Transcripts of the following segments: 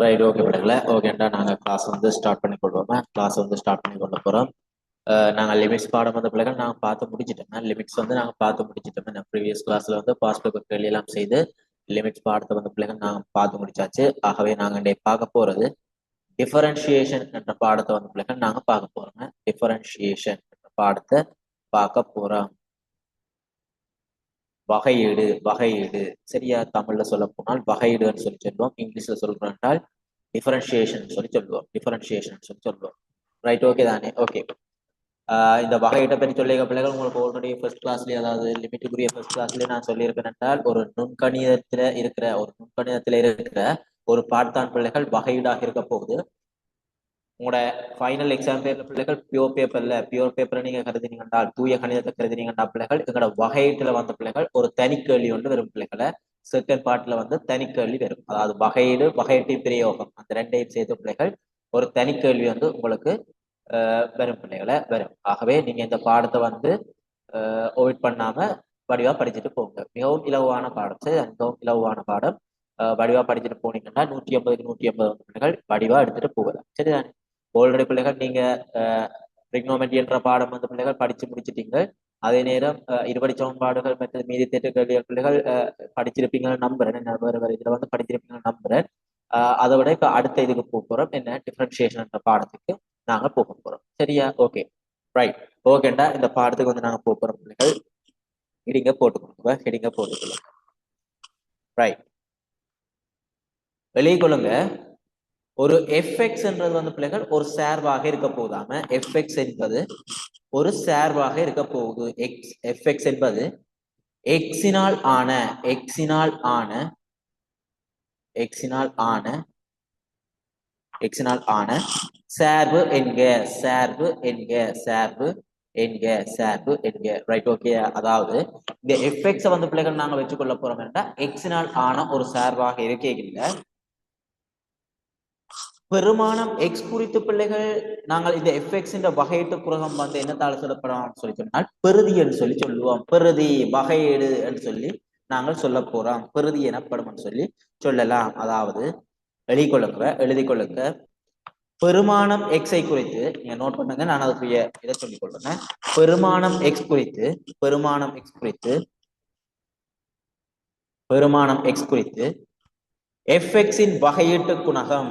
Right okay பிள்ளைங்கள ஓகேண்டா நாங்கள் class வந்து ஸ்டார்ட் பண்ணி கொள்வோமே கிளாஸ் வந்து ஸ்டார்ட் பண்ணி கொள்ள போகிறோம். நாங்கள் லிமிட்ஸ் பாடம் வந்த பிள்ளைகள் நாங்கள் பார்த்து முடிச்சிட்டோமே லிமிட்ஸ் வந்து நாங்கள் பார்த்து முடிச்சிட்டோமே நான் ப்ரீவியஸ் கிளாஸில் வந்து பாஸ்ட் பேப்பர் கேள்வி எல்லாம் செய்து லிமிட்ஸ் பாடத்தை வந்த பிள்ளைகள் நாங்கள் பார்த்து முடிச்சாச்சு. ஆகவே நாங்கள் இன்றைக்கு பார்க்க போகிறது டிஃபரன்ஷியேஷன் என்ற பாடத்தை வந்த பிள்ளைகள் நாங்கள் பார்க்க போகிறோங்க. டிஃபரன்ஷியேஷன் என்ற பாடத்தை பார்க்க போகிறோம். வகையீடு வகையீடு சரியா தமிழ்ல சொல்ல போனால் வகையீடுன்னு சொல்லி சொல்லுவோம். இங்கிலீஷ்ல சொல்றோம்னால் டிஃபரன்ஷியேஷன் சொல்லி சொல்லுவோம். டிஃபரன்ஷியேஷன் சொல்லி சொல்லுவோம். ரைட் ஓகே தானே? ஓகே. இந்த வகையீட்டை பற்றி சொல்லிய பிள்ளைகள் உங்களுக்கு ஆல்ரெடி ஃபர்ஸ்ட் கிளாஸ்லயே அதாவது லிமிட்டுக்குரிய ஃபர்ஸ்ட் கிளாஸ்லயே நான் சொல்லியிருப்பேன் என்றால் ஒரு நுண்கணிதத்துல இருக்கிற ஒரு பாட்தான் பிள்ளைகள் வகையீடாக இருக்க போகுது. உங்களோட ஃபைனல் எக்ஸாம் பேப்பர் பிள்ளைகள் பியூர் பேப்பரை நீங்க கருதினீங்கண்டா தூய கணிதத்தை கருதினீங்கண்டா பிள்ளைகள் எங்களோட வகையீட்டுல வந்த பிள்ளைகள் ஒரு தனி கேள்வி ஒன்று வரும் பிள்ளைகளை. செகண்ட் பார்ட்ல வந்து தனி கேள்வி வரும். அதாவது வகையீட்டு பிரயோகம் அந்த ரெண்டையும் சேர்த்து பிள்ளைகள் ஒரு தனி கேள்வி வந்து உங்களுக்கு வரும் பிள்ளைகளை வரும். ஆகவே நீங்க இந்த பாடத்தை வந்து ஓவிட் பண்ணாம வடிவா படிச்சுட்டு போங்க. மிகவும் இலவான பாடம். சரி, மிகவும் இலவான பாடம். வடிவா படிச்சுட்டு போனீங்கன்னா 150 பிள்ளைகள் வடிவா எடுத்துட்டு போகலாம். சரிதானே? ஆல்ரெடி பிள்ளைகள் நீங்க ட்ரிக்னோமெட்ரி என்ற பாடம் வந்து பிள்ளைகள் படிச்சு முடிச்சிட்டீங்க. அதே நேரம் இருபடி சமன்பாடுகள் மற்ற மீதி தேட்டு கேள்விகள் பிள்ளைகள் படிச்சிருப்பீங்கன்னு நம்புறேன். இதுல வந்து படிச்சிருப்பீங்கன்னு நம்புறேன். அதை விட இப்ப அடுத்த இதுக்கு போக போறோம். என்ன டிஃபரன்ஷியேஷன் என்ற பாடத்துக்கு நாங்க போக போறோம். சரியா? ஓகே ரைட் ஓகேண்டா. இந்த பாடத்துக்கு வந்து நாங்க போக போறோம் பிள்ளைகள். ஹெடிங்க போட்டுக்கொள்ளுங்க. ரைட் வெளியே கொள்ளுங்க. ஒரு எஃப்எக்ஸ் என்றது வந்து பிள்ளைகள் ஒரு சார்பாக இருக்க போதாம எஃப்எக்ஸ் என்பது ஒரு சார்பாக இருக்க போகுது. எஃப்எக்ஸ் என்பது எக்ஸினால் ஆன சார்பு என்க ரைட் ஓகே. அதாவது இந்த எஃப்எக்ஸ் வந்து பிள்ளைகள் நாங்க வச்சுக்கொள்ள போறோம் என்றால் எக்ஸினால் ஆன ஒரு சார்பாக இருக்கீங்க. பெருமானம் எக்ஸ் குறித்து பிள்ளைகள் நாங்கள் இந்த எஃப்எக்ஸ் வகையீட்டு குரகம் வந்து என்னத்தால சொல்லப்படும் சொல்லி சொன்னால் பெறுதி என்று சொல்லி சொல்லுவோம். பெறுதி வகையீடு என்று சொல்லி நாங்கள் சொல்ல போறோம். பெறுதி எனப்படும் சொல்லி சொல்லலாம். அதாவது எழுதி கொள்ளுங்க. பெருமானம் எக்ஸை குறித்து நீங்க நோட் பண்ணுங்க. நான் அதுக்குரிய இதை சொல்லிக் கொள்றேன். பெருமானம் எக்ஸ் குறித்து எஃப்எக்ஸின் வகையீட்டு குணகம்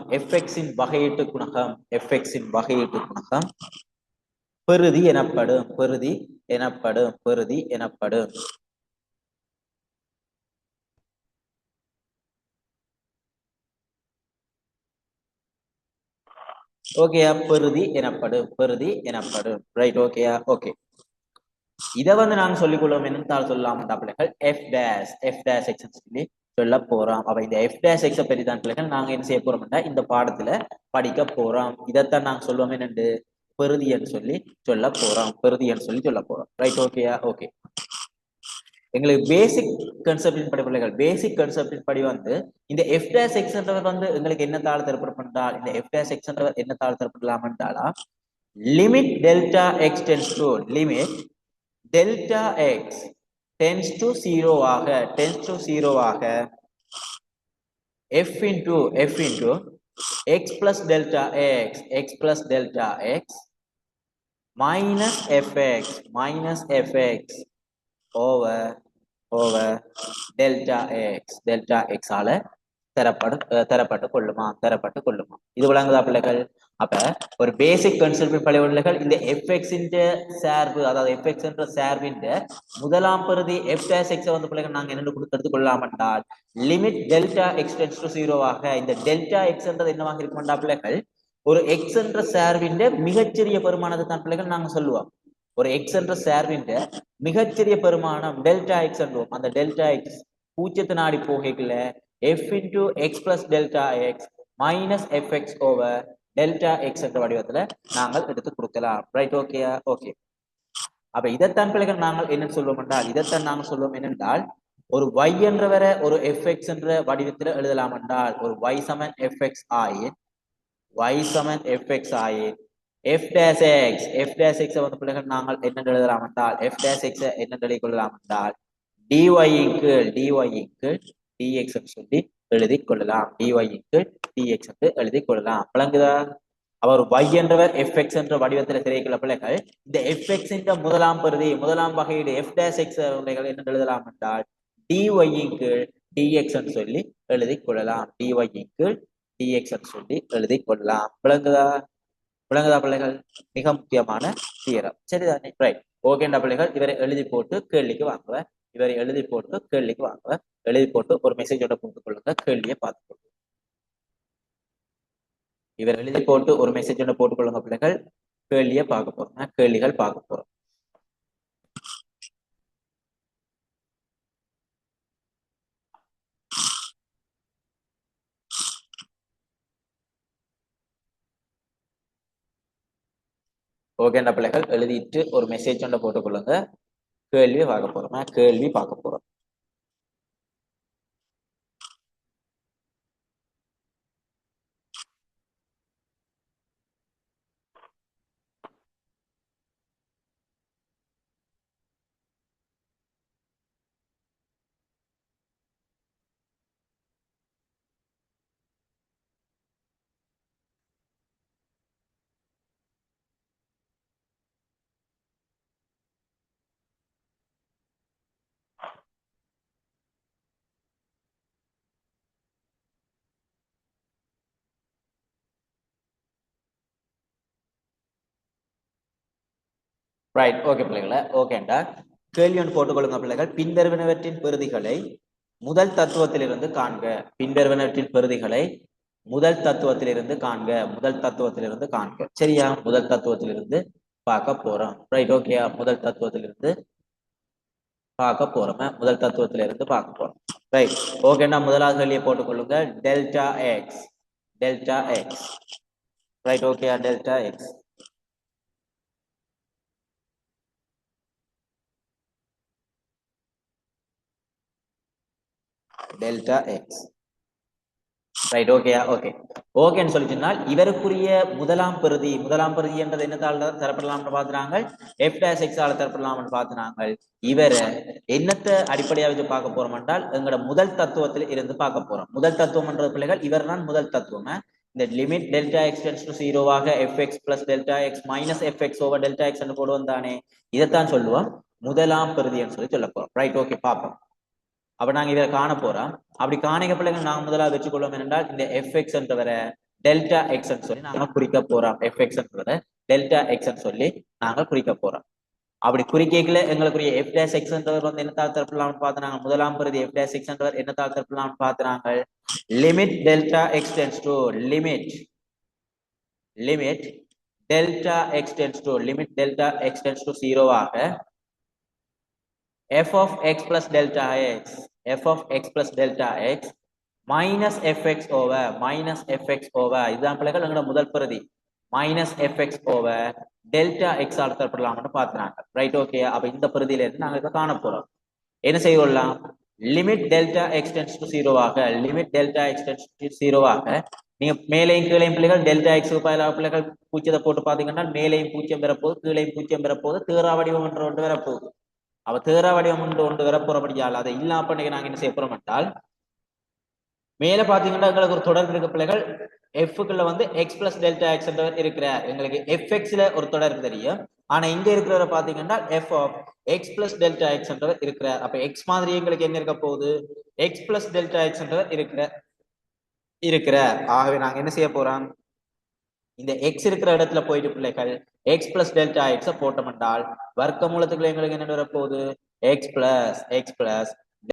பெறுதி எனப்படும். ஓகேயா? பெறுதி எனப்படும். ரைட் ஓகேயா? ஓகே. இதை வந்து நாங்க சொல்லிக்கொள்வோம் என்னன்னு சொல்லலாம் பிள்ளைகள் எஃப் டேஷ் எக்ஸ் சொல்லி சொல்ல போறோம். அப்ப இந்த எஃப் டேஷ் எக்ஸை பற்றி தான் பிள்ளைகள் நாங்க என்ன செய்ய போறோம்னா இந்த பாடத்துல படிக்க போறோம். இதைத்தான் நாங்க சொல்லுவோம் என்னண்டு பெறுதின்னு சொல்லி சொல்ல போறோம். ரைட் ஓகேயா? ஓகே. எங்களுக்கு பேசிக் கன்செப்டின் படி வந்து இந்த எஃப் டேஷ் எக்ஸ் வந்து எங்களுக்கு என்ன தாழ தரப்பட்டால் இந்த எஃப் டேஷ் எக்ஸ் என்ன தாழ தரப்படலாம் என்றாலா limit delta x tends to limit delta x tends to 0 ஆக f into x plus delta x minus fx over delta x ஆல தரப்பட்டு கொள்ளுமா. இது விளங்குதா பிள்ளைகள்? அப்ப ஒரு பேசிக் கன்செப்ட் பிள்ளைகள் இந்த எஃப்எக்ஸ் சார்பு அதாவது எஃப்எக்ஸ் என்ற சார்பின் முதலாம் பெறுதி எஃப் டேஷ் எக்ஸ் வந்து பிள்ளைகள் நாங்க என்ன எடுத்து கொள்ளலாம் என்றால் limit delta x tends to 0 ஆக இந்த டெல்டா எக்ஸ் என்றது என்னவாக இருக்கும்டா பிள்ளைகள் ஒரு எக்ஸ் என்ற சார்பின் மிகச்சிறிய பெருமானத்தை தான் பிள்ளைகள் நாங்க சொல்லுவோம். ஒரு எக்ஸ் என்ற சார்பின் மிகச்சிறிய பெருமானம் டெல்டா எக்ஸ் என்றும் அந்த டெல்டா எக்ஸ் பூஜ்ஜியத்தை நாடி போகல f into x plus delta x minus fx over delta x என்ற வடிவத்துல நாங்கள் எடுத்து கொடுக்கலாம். ரைட் ஓகேயா? ஓகே. அப்ப இதைத்தான் பிள்ளைகள் நாங்கள் என்ன சொல்லுவோம் என்றால் ஒரு y என்ற வர ஒரு fx என்ற வடிவத்தில் எழுதலாம் என்றால் ஒரு y சமன் fx ஆயின் f dash x வந்து பிள்ளைகள் நாங்கள் என்ன எழுதலாம் என்றால் f dash x என்ன எழுதிக் கொள்ளலாம் என்றால் dy equal dx சொல்லி எழுதி கொள்ளலாம். dy கீழ் dx என்று எழுதி கொள்ளலாம். விளங்குதா? அவர் y என்றவர் fx என்ற வடிவத்தில் திரைக்குள்ள பிள்ளைகள் இந்த fx என்ற முதலாம் பிரதி முதலாம் வகையீடு f dash x உடைகள் என்ன எழுதலாம் என்றால் dy கீழ் dx என்று சொல்லி எழுதி கொள்ளலாம். dy கீழ் dx என்று சொல்லி எழுதி கொள்ளலாம். விளங்குதா? விளங்குதா பிள்ளைகள்? மிக முக்கியமான தியரம். சரிதானே? ரைட். ஓகேண்டா பிள்ளைகள், இவரை எழுதி போட்டு கேள்விக்கு வாங்குவேன். இவரை எழுதி போட்டு கேள்விக்கு வாங்குவேன். எழுதி போட்டு ஒரு மெசேஜோட போட்டுக் கொள்ளுங்க, கேள்வியை பார்த்துக் கொள்ளுங்க. இவர் எழுதி போட்டு ஒரு மெசேஜோட போட்டுக் கொள்ளுங்க பிள்ளைகள், கேள்வியை பார்க்க போறோம். கேள்விகள் பார்க்க போறோம். ஓகேண்டா பிள்ளைகள், எழுதிட்டு ஒரு மெசேஜ் ஒன்றை போட்டுக் கொள்ளுங்க, கேள்வியை பார்க்க போறோம். கேள்வி பார்க்க போறோம். ரைட். ஓகே பிள்ளைகளை, ஓகேண்டா. கேள்வி ஒன்று போட்டுக்கொள்ளுங்க பிள்ளைகள். பின்வருவனவற்றின் பெறுதிகளை முதல் தத்துவத்திலிருந்து காண்க. பின்வருவனவற்றின் பெறுதிகளை முதல் தத்துவத்திலிருந்து காண்க. முதல் தத்துவத்திலிருந்து காண்க. சரியா? முதல் தத்துவத்திலிருந்து பார்க்க போறோம். ரைட். ஓகேயா? முதல் தத்துவத்திலிருந்து பார்க்க போறோம். முதல் தத்துவத்திலிருந்து பார்க்க போறோம். ரைட். ஓகேண்டா. முதலாவது கேள்வியை போட்டுக்கொள்ளுங்க. Delta x. Delta x. Right. ஓகேயா? Delta x. Delta x. Right. ஓகேயா? ஓகே. ஓகேன்னு சொல்லி சொன்னால் இவருக்குரிய முதலாம் பிரதி என்றது என்னத்தால் தரப்படலாம்னு பார்த்துனாங்க, f dash x ஆல தரப்படலாம்னு பார்த்துனாங்க. இவரை என்னத்தை அடிப்படையாக வச்சு பார்க்க போறோம் என்றால் எங்களோட முதல் தத்துவத்தில் இருந்து பார்க்க போறோம். முதல் தத்துவம் என்ற பிள்ளைகள் இவர் தான் முதல் தத்துவம். இந்த limit delta x tends to 0 fx plus delta X minus fx over delta X என்று போடுவோம் தானே. இதைத்தான் சொல்லுவோம் முதலாம் பிரதின்னு சொல்லி சொல்ல போறோம். ரைட். ஓகே, பார்ப்போம். அப்ப நாங்க இதை காண போறோம். அப்படி காணிக்க பிள்ளைங்க நாங்க முதலாவது வச்சுக்கொள்வோம் என்றால் இந்த fx என்றவரை டெல்டா எக்ஸ் சொல்லி நாங்க குறிக்க போறோம். fx என்றவரை டெல்டா எக்ஸ் சொல்லி நாங்க குறிக்க போறோம். அப்படி குறிக்கல எங்களுக்குரிய f dash x என்றவர் வந்து என்ன தரப்படலாம்னு பார்த்தாங்க. முதலாம் பிரதி f dash x என்றவர் என்ன தரப்படலாம்னு பார்த்தாங்க. Limit delta x tends to limit delta x tends to limit delta x tends to 0 f of x plus delta x f of x plus delta x minus fx over இதுதான் பிள்ளைகள் எங்களோட முதல் பிரதி minus fx over delta x ஆல் தரப்படலாம்னு பார்த்தாங்க. Right. Okay. அப்ப இந்த பிரதியில இருந்து நாங்க இதை காண போறோம். என்ன செய்யலாம்? Limit delta x tends to 0 limit delta x tends to 0 நீங்க மேலையும் கீழையும் பிள்ளைகள் டெல்டா எக்ஸ் பிள்ளைகள் பூச்சியத்தை போட்டு பாத்தீங்கன்னா மேலையும் பூச்சியம் பெறப்போகுது, கீழையும் பூச்சியம் பெறப்போகுது, தேரா வடிவம் என்ற ஒன்று பெறப்போகுது. அவ தேரா வடிவம் ஒன்று வரப்போறபடியால் அதை இல்லாம பண்ணி நாங்க என்ன செய்ய போறோம் என்றால் மேல பாத்தீங்கன்னா எங்களுக்கு ஒரு தொடர்பு இருக்க பிள்ளைகள் எஃப்குள்ள வந்து எக்ஸ் பிளஸ் டெல்டா எக்ஸ் இருக்கிற எங்களுக்கு எஃப்எக்ஸ்ல ஒரு தொடர்பு தெரியும். ஆனா இங்க இருக்கிறவரை பாத்தீங்கன்னா f of x plus delta x இருக்கிற. அப்ப எக்ஸ் மாதிரி எங்களுக்கு என்ன இருக்க போகுது? எக்ஸ் பிளஸ் டெல்டா எக்ஸ் இருக்கிற. ஆகவே நாங்க என்ன செய்ய போறோம்? இந்த எக்ஸ் இருக்கிற இடத்துல போயிட்டு பிள்ளைகள் எக்ஸ் பிளஸ் டெல்டா எக்ஸ போட்டோம் என்றால் வர்க்க மூலத்துக்குள்ள எங்களுக்கு என்ன வரப்போகுது? X plus